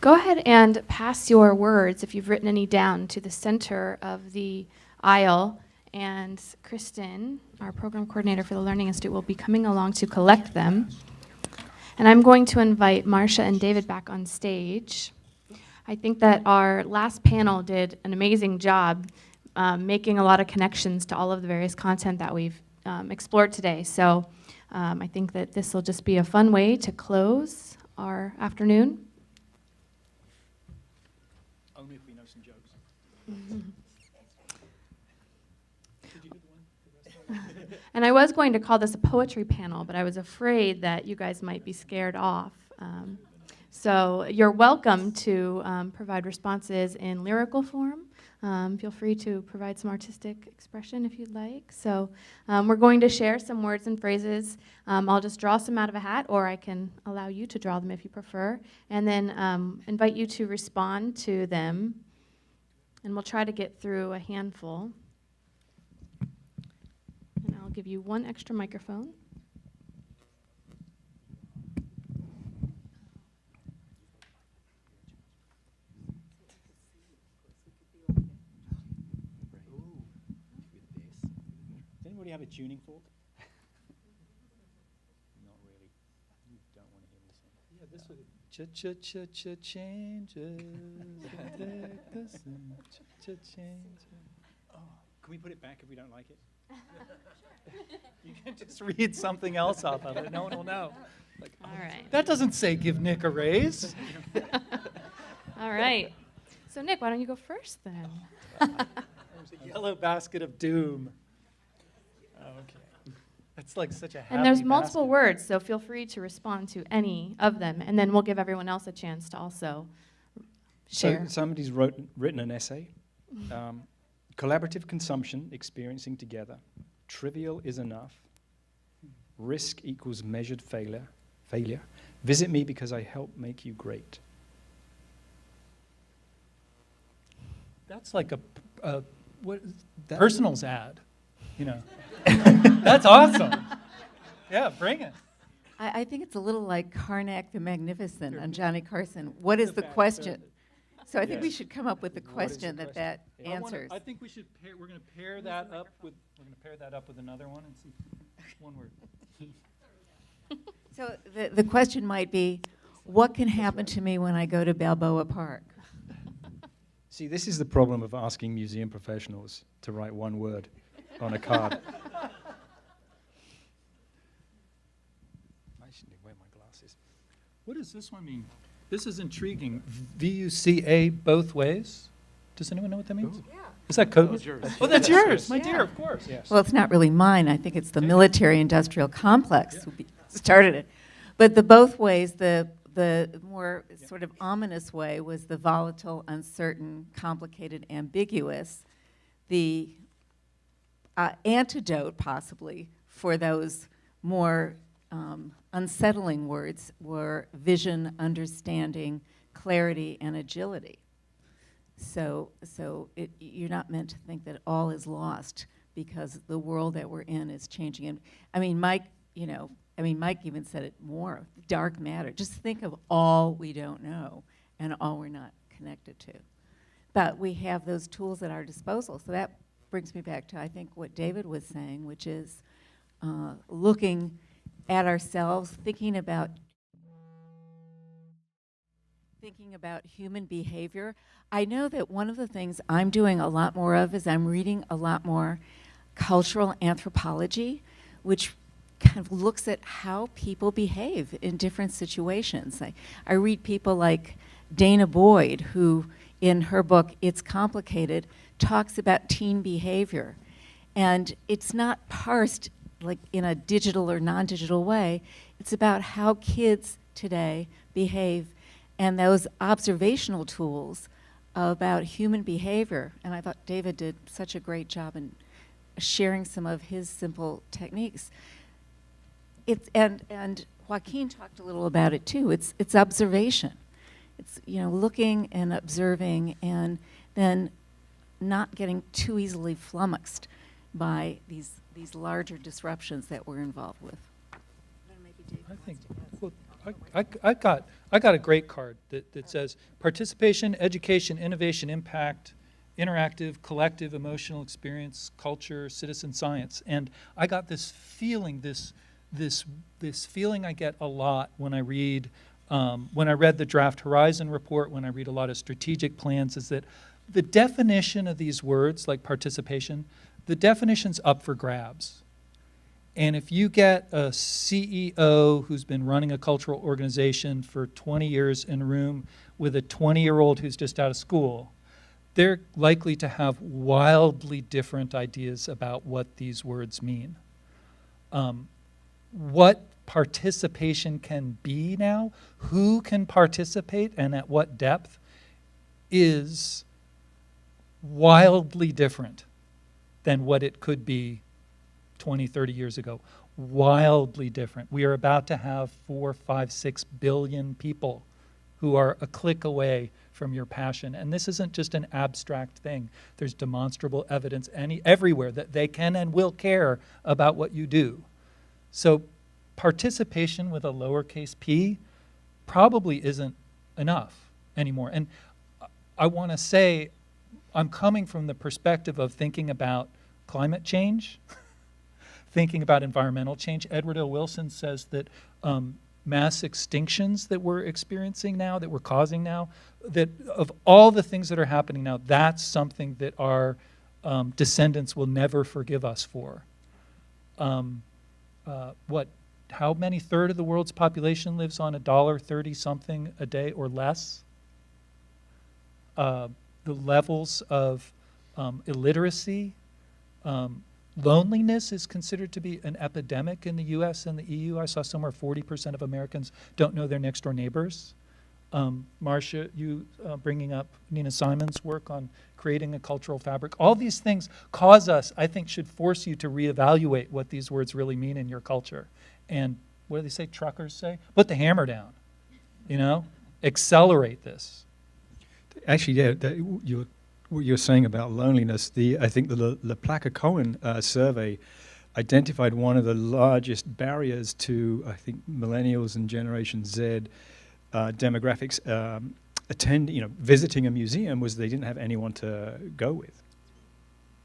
Go ahead and pass your words, if you've written any down, to the center of the aisle. And Kristen, our program coordinator for the Learning Institute, will be coming along to collect them. And I'm going to invite Marsha and David back on stage. I think that our last panel did an amazing job making a lot of connections to all of the various content that we've explored today. So I think that this will just be a fun way to close our afternoon. Only if we know some jokes. And I was going to call this a poetry panel, but I was afraid that you guys might be scared off. So you're welcome to provide responses in lyrical form. Feel free to provide some artistic expression if you'd like. So we're going to share some words and phrases. I'll just draw some out of a hat, or I can allow you to draw them if you prefer, and then invite you to respond to them. And we'll try to get through a handful. And I'll give you one extra microphone. Does anybody have a tuning fork? Not really. You don't want to hear me sing. Yeah, this would. Cha-cha-cha-cha changes. Changes. Oh, can we put it back if we don't like it? You can just read something else off of it. No one will know. Like, All right. that doesn't say give Nick a raise. All right. So Nick, why don't you go first then? There's a yellow basket of doom. Okay. That's like such a happy And there's multiple basket. words, so feel free to respond to any of them, and then we'll give everyone else a chance to also share. So somebody's written an essay. Collaborative consumption, experiencing together. Trivial is enough. Risk equals measured failure. Visit me because I help make you great. That's like a personals ad, you know. That's awesome. Yeah, bring it. I think it's a little like Karnak the Magnificent on Johnny Carson. What is the question? So I think we should come up with the question that answers. I think we should pair. We're going to pair that up with. We're going to pair that up with another one and see one word. So the question might be, what can happen to me when I go to Balboa Park? See, this is the problem of asking museum professionals to write one word on a card. I should wear my glasses. What does this one mean? This is intriguing. VUCA both ways. Does anyone know what that means? Yeah. Is that code? That's yours. Oh, that's yours. My Yeah. dear, of course. Yes. Well, it's not really mine. I think it's the military-industrial complex who started it. But the both ways, the more sort of ominous way was the volatile, uncertain, complicated, ambiguous. The antidote, possibly, for those more unsettling words were vision, understanding, clarity, and agility. So you're not meant to think that all is lost because the world that we're in is changing. And I mean, Mike even said it more, dark matter. Just think of all we don't know and all we're not connected to. But we have those tools at our disposal. So that brings me back to, I think, what David was saying, which is looking at ourselves, thinking about human behavior. I know that one of the things I'm doing a lot more of is I'm reading a lot more cultural anthropology, which kind of looks at how people behave in different situations. I read people like Dana Boyd, who in her book, It's Complicated, talks about teen behavior. And it's not parsed like in a digital or non-digital way. It's about how kids today behave and those observational tools about human behavior. And I thought David did such a great job in sharing some of his simple techniques. And Joaquin talked a little about it too. It's observation. It's looking and observing and then not getting too easily flummoxed by these larger disruptions that we're involved with. I think, well, I I got a great card that says participation, education, innovation, impact, interactive, collective, emotional experience, culture, citizen science. And I got this feeling, this feeling I get a lot when I read the Draft Horizon report, when I read a lot of strategic plans, is that the definition of these words, like participation, the definition's up for grabs. And if you get a CEO who's been running a cultural organization for 20 years in a room with a 20-year-old who's just out of school, they're likely to have wildly different ideas about what these words mean. What participation can be now, who can participate and at what depth, is wildly different than what it could be 20, 30 years ago. Wildly different. We are about to have 4, 5, 6 billion people who are a click away from your passion. And this isn't just an abstract thing. There's demonstrable evidence everywhere that they can and will care about what you do. So participation with a lowercase p probably isn't enough anymore. And I want to say, I'm coming from the perspective of thinking about climate change, thinking about environmental change. Edward L. Wilson says that mass extinctions that we're experiencing now, that we're causing now, that of all the things that are happening now, that's something that our descendants will never forgive us for. How many third of the world's population lives on $1.30 something a day or less? The levels of illiteracy, loneliness is considered to be an epidemic in the US and the EU. I saw somewhere 40% of Americans don't know their next door neighbors. Marsha, you bringing up Nina Simon's work on creating a cultural fabric. All these things cause us, I think, should force you to reevaluate what these words really mean in your culture. And what do they say, truckers say? Put the hammer down, accelerate this. Actually, yeah, what you're saying about loneliness, I think the LaPlaca-Cohen survey identified one of the largest barriers to, I think, millennials and Generation Z demographics visiting a museum was they didn't have anyone to go with.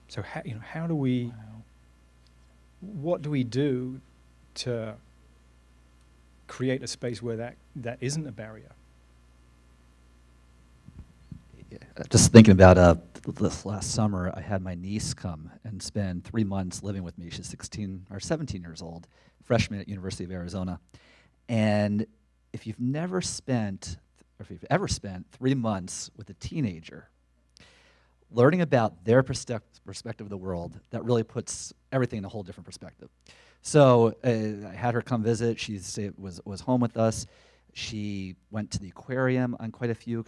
So how do we, what do we do to create a space where that isn't a barrier? Just thinking about this last summer, I had my niece come and spend 3 months living with me. She's 16 or 17 years old, freshman at University of Arizona. And if you've ever spent 3 months with a teenager, learning about their perspective of the world, that really puts everything in a whole different perspective. So I had her come visit. She was home with us. She went to the aquarium on quite a few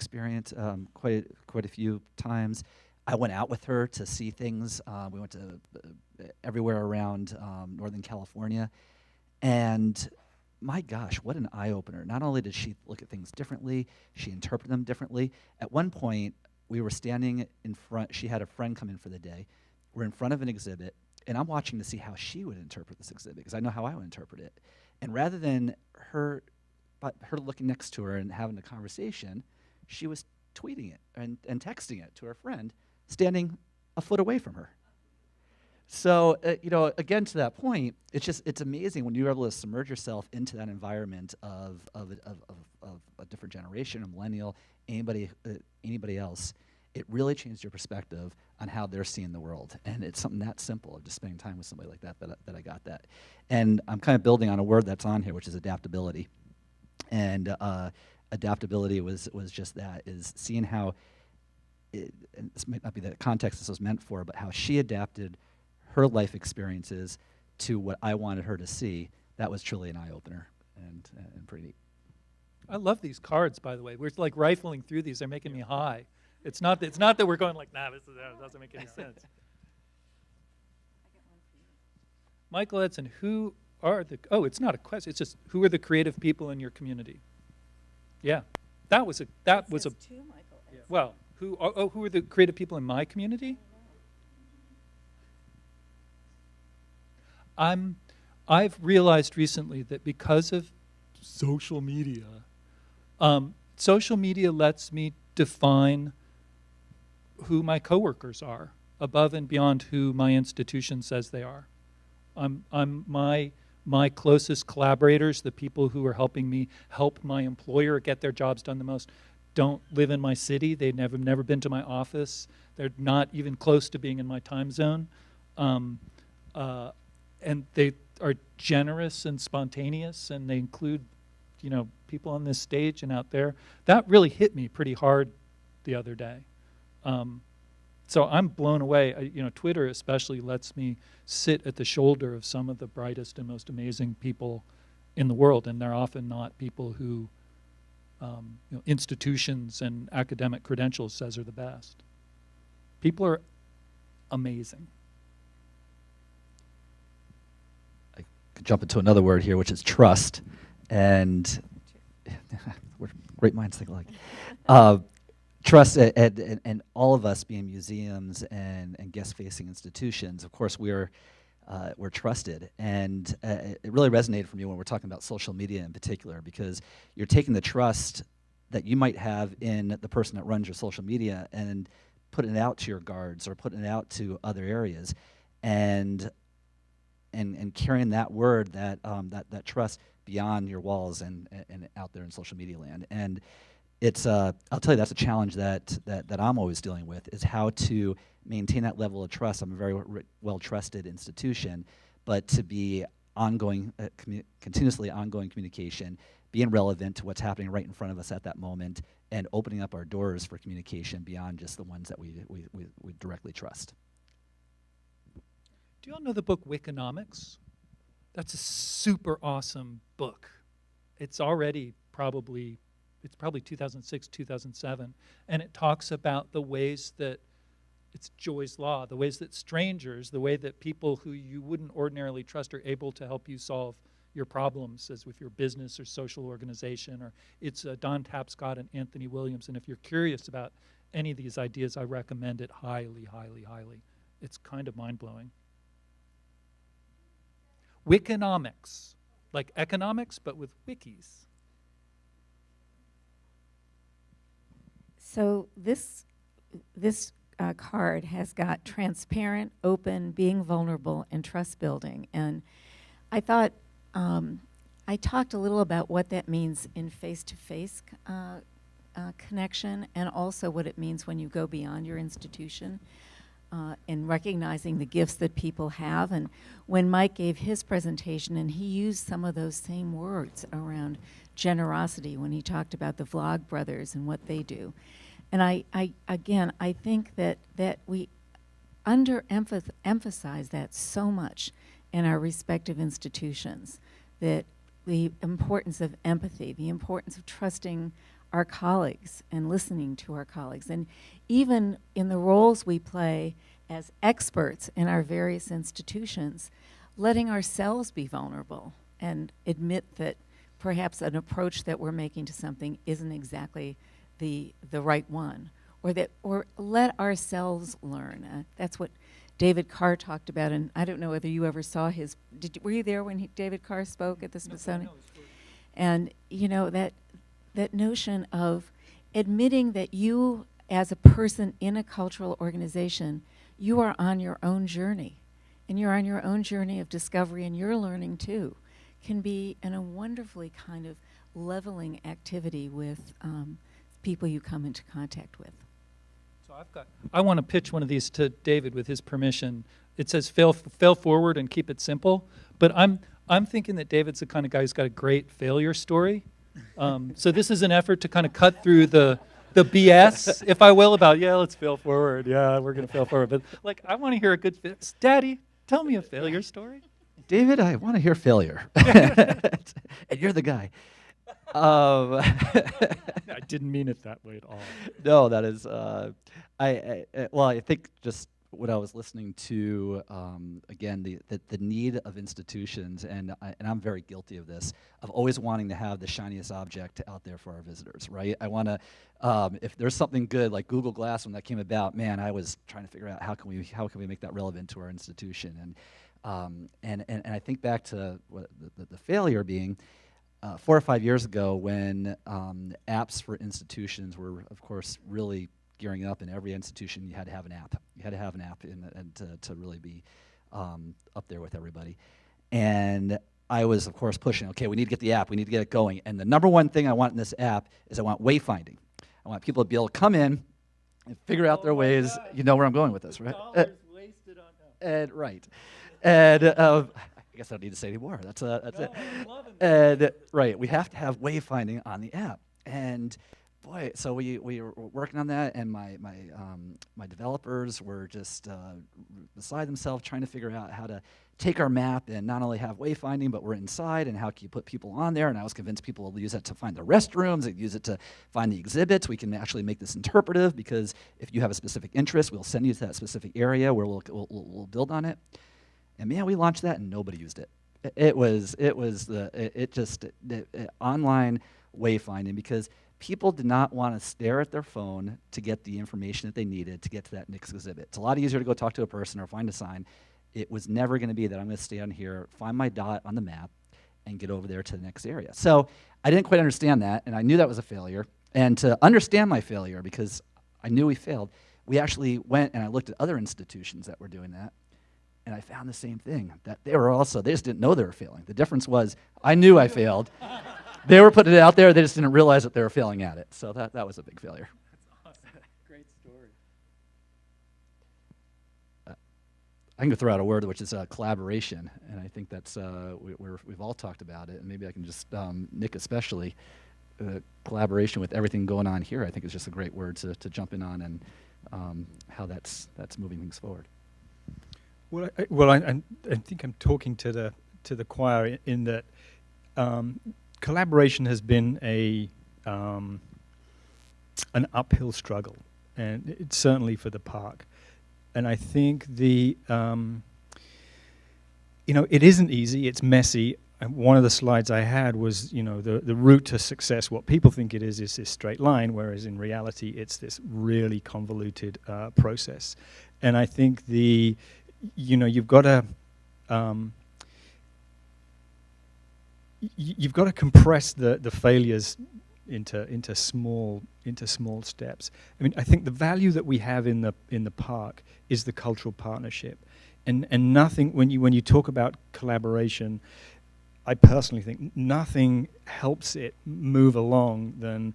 times. I went out with her to see things. We went to everywhere around Northern California. And my gosh, what an eye-opener. Not only did she look at things differently, she interpreted them differently. At one point, we were standing in front. She had a friend come in for the day. We're in front of an exhibit, and I'm watching to see how she would interpret this exhibit, because I know how I would interpret it. And rather than her looking next to her and having a conversation, she was tweeting it and texting it to her friend, standing a foot away from her. So, again, to that point, it's amazing when you're able to submerge yourself into that environment of a different generation, a millennial, anybody else. It really changed your perspective on how they're seeing the world. And it's something that simple of just spending time with somebody like that I got that. And I'm kind of building on a word that's on here, which is adaptability. And adaptability was just that, is seeing how, and this might not be the context this was meant for, but how she adapted her life experiences to what I wanted her to see. That was truly an eye-opener and pretty neat. I love these cards, by the way. We're like rifling through these. They're making me high. It's not that we're going like, nah, this doesn't make any sense. Michael Edson, it's not a question. It's just, who are the creative people in your community? Yeah, that was a. Two Michael Edson. Well, who are the creative people in my community? I've realized recently that because of social media, Social media lets me define who my coworkers are above and beyond who my institution says they are. My closest collaborators, the people who are helping me help my employer get their jobs done the most, don't live in my city. They've never been to my office. They're not even close to being in my time zone. And they are generous and spontaneous, and they include, people on this stage and out there. That really hit me pretty hard the other day. So I'm blown away. Twitter especially lets me sit at the shoulder of some of the brightest and most amazing people in the world, and they're often not people who institutions and academic credentials says are the best. People are amazing. I could jump into another word here, which is trust, and we're great minds think alike. Trust, and all of us being museums and guest-facing institutions, of course, we're trusted. And it really resonated for me when we're talking about social media in particular, because you're taking the trust that you might have in the person that runs your social media and putting it out to your guards or putting it out to other areas, and carrying that word, that trust beyond your walls and out there in social media land. And it's I'll tell you, that's a challenge that I'm always dealing with, is how to maintain that level of trust. I'm a very well trusted institution, but to be ongoing, continuously ongoing communication, being relevant to what's happening right in front of us at that moment, and opening up our doors for communication beyond just the ones that we directly trust. Do you all know the book Wikonomics? That's a super awesome book. It's probably 2006, 2007, and it talks about the ways that, it's Joy's Law, the ways that strangers, the way that people who you wouldn't ordinarily trust are able to help you solve your problems, as with your business or social organization. Or it's Don Tapscott and Anthony Williams, and if you're curious about any of these ideas, I recommend it highly, highly, highly. It's kind of mind-blowing. Wikonomics, like economics, but with wikis. So this card has got transparent, open, being vulnerable, and trust building. And I thought I talked a little about what that means in face-to-face connection, and also what it means when you go beyond your institution, and recognizing the gifts that people have. And when Mike gave his presentation, and he used some of those same words around generosity when he talked about the Vlog Brothers and what they do. And I think that we emphasize that so much in our respective institutions, that the importance of empathy, the importance of trusting our colleagues and listening to our colleagues, and even in the roles we play as experts in our various institutions, letting ourselves be vulnerable and admit that perhaps an approach that we're making to something isn't exactly the right one, or let ourselves learn. That's what David Carr talked about, and I don't know whether you ever saw his. Were you there when David Carr spoke at the Smithsonian? No. And that notion of admitting that you, as a person in a cultural organization, you are on your own journey, and you're on your own journey of discovery, and you're learning too, can be a wonderfully kind of leveling activity with people you come into contact with. So I want to pitch one of these to David with his permission. It says fail forward and keep it simple, but I'm thinking that David's the kind of guy who's got a great failure story. So this is an effort to kind of cut through the BS, if I will, about, let's fail forward. Yeah, we're going to fail forward. But I want to hear a good Daddy, tell me a failure story. David, I want to hear failure. And you're the guy. I didn't mean it that way at all. No, that is, I think just what I was listening to, again, the need of institutions, and I'm very guilty of this, of always wanting to have the shiniest object out there for our visitors, right? I want to, if there's something good, like Google Glass when that came about, man, I was trying to figure out how can we make that relevant to our institution, and I think back to what the failure being, 4 or 5 years ago, when apps for institutions were, of course, really gearing up, in every institution you had to have an app. You had to have an app to really be up there with everybody. And I was, of course, pushing, okay, we need to get the app, we need to get it going. And the number one thing I want in this app is I want wayfinding. I want people to be able to come in and figure out their ways. God. You know where I'm going with this, right? Wasted on and right. And I guess I don't need to say anymore. That's it. I'm loving And right, we have to have wayfinding on the app. And boy, so we were working on that, and my developers were just beside themselves trying to figure out how to take our map and not only have wayfinding, but we're inside, and how can you put people on there. And I was convinced people will use it to find the restrooms, and use it to find the exhibits. We can actually make this interpretive, because if you have a specific interest, we'll send you to that specific area where we'll build on it. And man, we launched that and nobody used it. It was online wayfinding, because people did not want to stare at their phone to get the information that they needed to get to that next exhibit. It's a lot easier to go talk to a person or find a sign. It was never going to be that I'm going to stand here, find my dot on the map, and get over there to the next area. So I didn't quite understand that, and I knew that was a failure. And to understand my failure, because I knew we failed, we actually went and I looked at other institutions that were doing that, and I found the same thing, that they just didn't know they were failing. The difference was I knew I failed. They were putting it out there, they just didn't realize that they were failing at it. So that was a big failure. That's awesome. Great story. I'm going to throw out a word, which is collaboration, and I think that's we've all talked about it, and maybe I can just, Nick especially, collaboration with everything going on here, I think is just a great word to jump in on, and how that's moving things forward. Well, I think I'm talking to the choir in that collaboration has been an uphill struggle, and it's certainly for the park. And I think it isn't easy. It's messy. And one of the slides I had was, the route to success. What people think it is this straight line, whereas in reality, it's this really convoluted process. And I think you've got to compress the failures into small steps. I mean, I think the value that we have in the park is the cultural partnership, and nothing when you talk about collaboration, I personally think nothing helps it move along than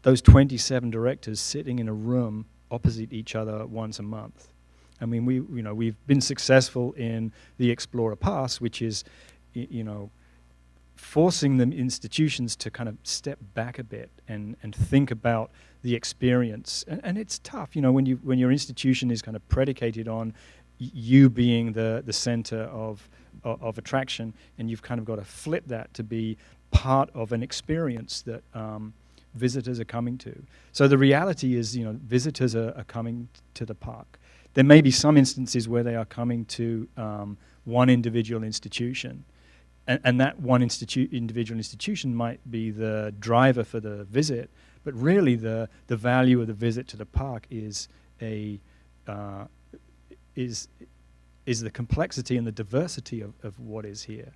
those 27 directors sitting in a room opposite each other once a month. I mean, we've been successful in the Explorer Pass, which is, forcing the institutions to kind of step back a bit and think about the experience. And it's tough, when your institution is kind of predicated on you being the center of attraction, and you've kind of got to flip that to be part of an experience that visitors are coming to. So the reality is, visitors are coming to the park. There may be some instances where they are coming to one individual institution, and that one individual institution might be the driver for the visit, but really the value of the visit to the park is the complexity and the diversity of what is here.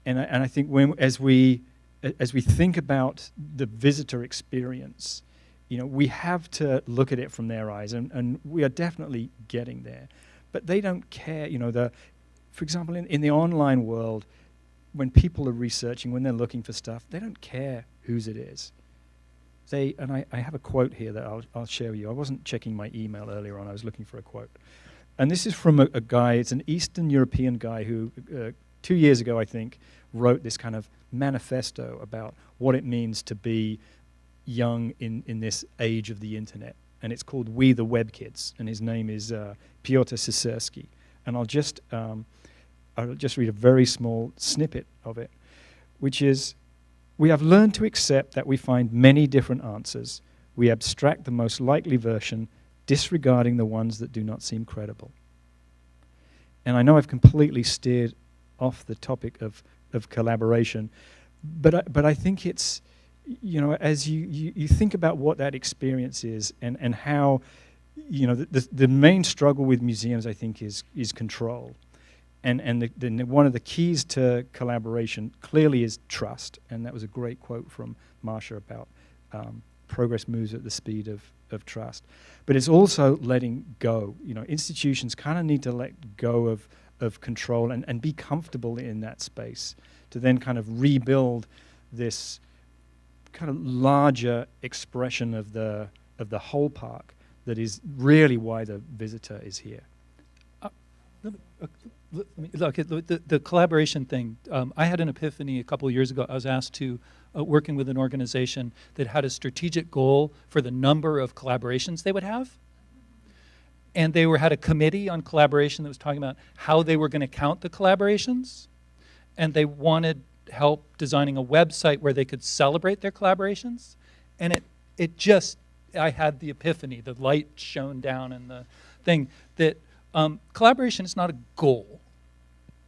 And I think as we think about the visitor experience, we have to look at it from their eyes, and we are definitely getting there. But they don't care, for example, in the online world, when people are researching, when they're looking for stuff, they don't care whose it is. I have a quote here that I'll share with you. I wasn't checking my email earlier on, I was looking for a quote. And this is from a guy, it's an Eastern European guy who 2 years ago, I think, wrote this kind of manifesto about what it means to be young in this age of the internet. And it's called We the Web Kids, and his name is Piotr Sisersky. And I'll just read a very small snippet of it, which is, we have learned to accept that we find many different answers. We abstract the most likely version, disregarding the ones that do not seem credible. And I know I've completely steered off the topic of collaboration, but I think it's, as you think about what that experience is and how, the main struggle with museums, I think, is control. one of the keys to collaboration clearly is trust, and that was a great quote from Marsha about progress moves at the speed of trust. But it's also letting go. You know, institutions kind of need to let go of control and be comfortable in that space to then kind of rebuild this kind of larger expression of the whole park that is really why the visitor is here. Look, the collaboration thing, I had an epiphany a couple of years ago. I was asked to, working with an organization that had a strategic goal for the number of collaborations they would have. And they had a committee on collaboration that was talking about how they were going to count the collaborations. And they wanted help designing a website where they could celebrate their collaborations. And it just, I had the epiphany, the light shone down in the thing that collaboration is not a goal.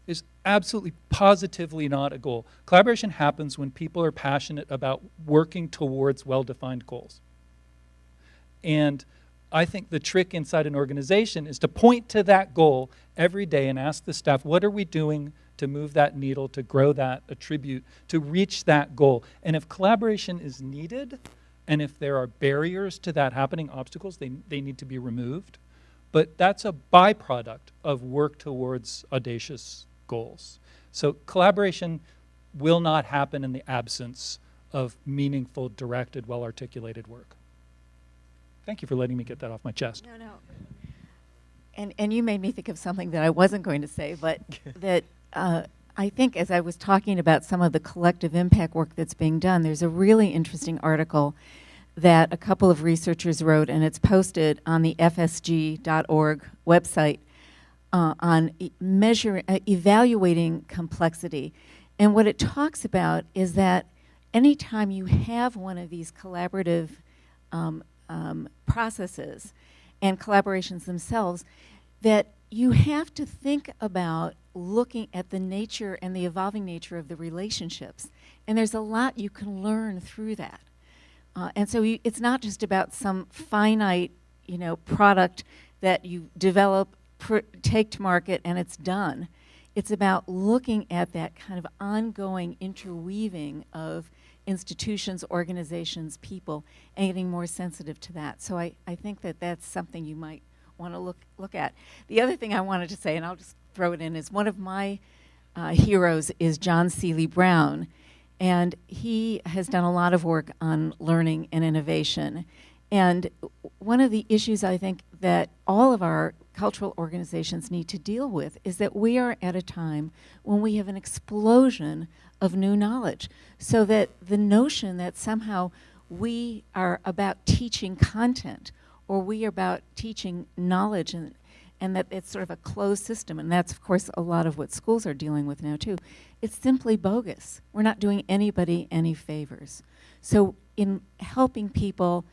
Is absolutely positively not a goal. Collaboration happens when people are passionate about working towards well-defined goals. And I think the trick inside an organization is to point to that goal every day and ask the staff, what are we doing to move that needle, to grow that attribute, to reach that goal? And if collaboration is needed, and if there are barriers to that happening, obstacles, they need to be removed. But that's a byproduct of work towards audacious goals. So collaboration will not happen in the absence of meaningful, directed, well-articulated work. Thank you for letting me get that off my chest. No. And you made me think of something that I wasn't going to say, but that I think as I was talking about some of the collective impact work that's being done, there's a really interesting article that a couple of researchers wrote, and it's posted on the fsg.org website on evaluating complexity. And what it talks about is that anytime you have one of these collaborative processes and collaborations themselves, that you have to think about looking at the nature and the evolving nature of the relationships. And there's a lot you can learn through that. And so it's not just about some finite, product that you develop, take to market, and it's done. It's about looking at that kind of ongoing interweaving of institutions, organizations, people, and getting more sensitive to that. So I think that that's something you might want to look at. The other thing I wanted to say, and I'll just throw it in, is one of my heroes is John Seeley Brown. And he has done a lot of work on learning and innovation. And one of the issues I think that all of our cultural organizations need to deal with is that we are at a time when we have an explosion of new knowledge. So that the notion that somehow we are about teaching content, or we are about teaching knowledge, and that it's sort of a closed system, and that's, of course, a lot of what schools are dealing with now, too. It's simply bogus. We're not doing anybody any favors. So in helping people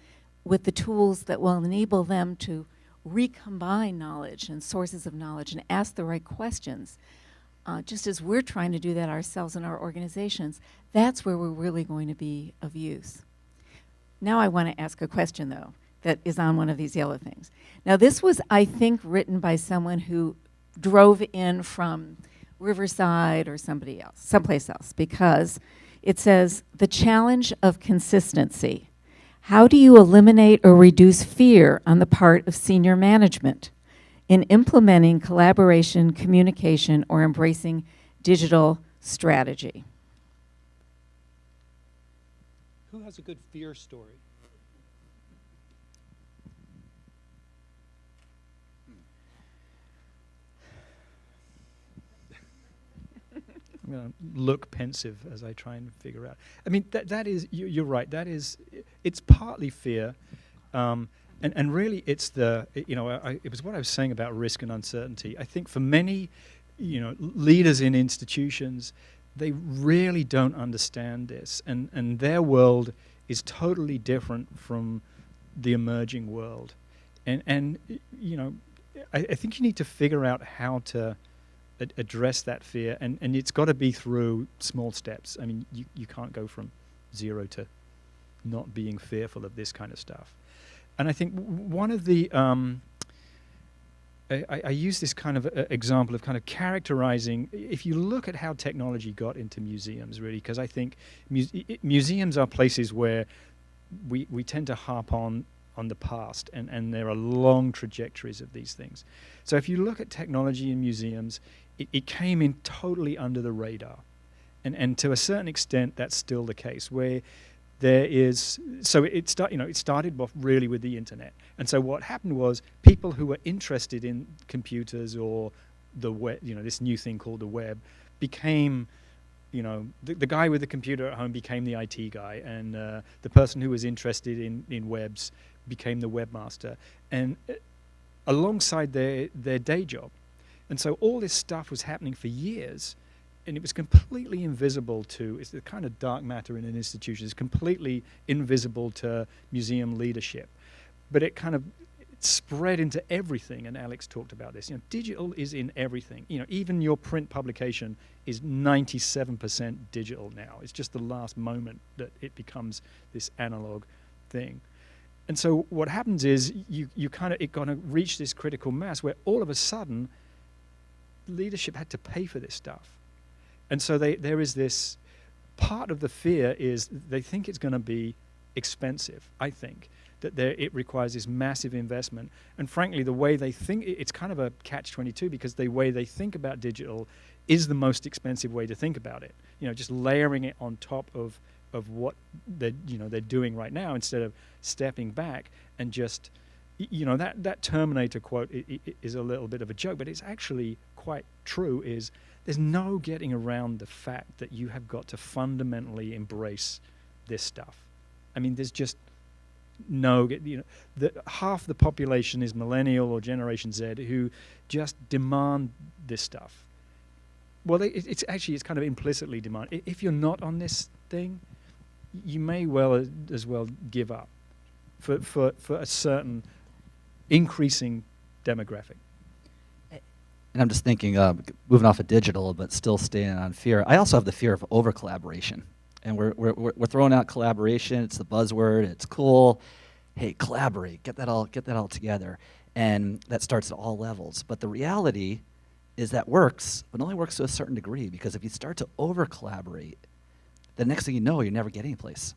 with the tools that will enable them to recombine knowledge and sources of knowledge and ask the right questions, just as we're trying to do that ourselves in our organizations, that's where we're really going to be of use. Now I want to ask a question, though, that is on one of these yellow things. Now this was, I think, written by someone who drove in from Riverside or someplace else, because it says, the challenge of consistency. How do you eliminate or reduce fear on the part of senior management in implementing collaboration, communication, or embracing digital strategy? Who has a good fear story? I'm going to look pensive as I try and figure out. I mean, that is, you're right, that is, it's partly fear, and really it's it was what I was saying about risk and uncertainty. I think for many, leaders in institutions, they really don't understand this, and their world is totally different from the emerging world. And I think you need to figure out how to address that fear, and it's got to be through small steps. I mean, you can't go from 0 to not being fearful of this kind of stuff. And I think one of the I use this kind of example of kind of characterizing, if you look at how technology got into museums, really, because I think museums are places where we tend to harp on the past, and there are long trajectories of these things. So if you look at technology in museums, it came in totally under the radar. And to a certain extent, that's still the case, where there is, so it started off really with the internet. And so what happened was people who were interested in computers or the web, this new thing called the web, became, the guy with the computer at home became the IT guy, and the person who was interested in webs became the webmaster, and alongside their day job. And so all this stuff was happening for years, and it was completely invisible to, it's the kind of dark matter in an institution, it's completely invisible to museum leadership. But it kind of spread into everything, and Alex talked about this. Digital is in everything. Even your print publication is 97% digital now. It's just the last moment that it becomes this analog thing. And so what happens is it kind of reached this critical mass where all of a sudden leadership had to pay for this stuff. And so there is this part of the fear is they think it's going to be expensive, I think, that it requires this massive investment. And frankly, the way they think, it's kind of a catch-22, because the way they think about digital is the most expensive way to think about it. Just layering it on top of what they're doing right now, instead of stepping back and just, that Terminator quote is a little bit of a joke, but it's actually quite true, is there's no getting around the fact that you have got to fundamentally embrace this stuff. I mean, there's just half the population is millennial or Generation Z who just demand this stuff. Well, it's kind of implicitly demand. If you're not on this thing, you may well as well give up for a certain increasing demographic. And I'm just thinking, moving off of digital, but still staying on fear. I also have the fear of over collaboration, and we're throwing out collaboration. It's the buzzword. It's cool. Hey, collaborate. Get that all together, and that starts at all levels. But the reality is that works, but only works to a certain degree. Because if you start to over collaborate, the next thing you know, you never get any place.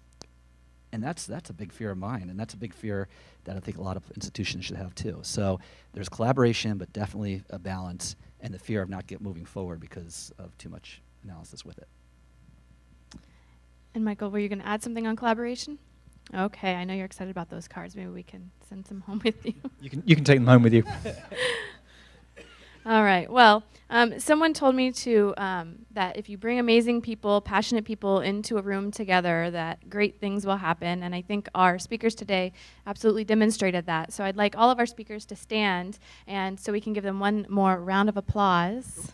And that's a big fear of mine, and that's a big fear that I think a lot of institutions should have too. So there's collaboration, but definitely a balance, and the fear of not moving forward because of too much analysis with it. And Michael, were you going to add something on collaboration? Okay, I know you're excited about those cards. Maybe we can send some home with you. You can take them home with you. All right. Well, someone told me that if you bring amazing people, passionate people into a room together, that great things will happen. And I think our speakers today absolutely demonstrated that. So I'd like all of our speakers to stand, and so we can give them one more round of applause.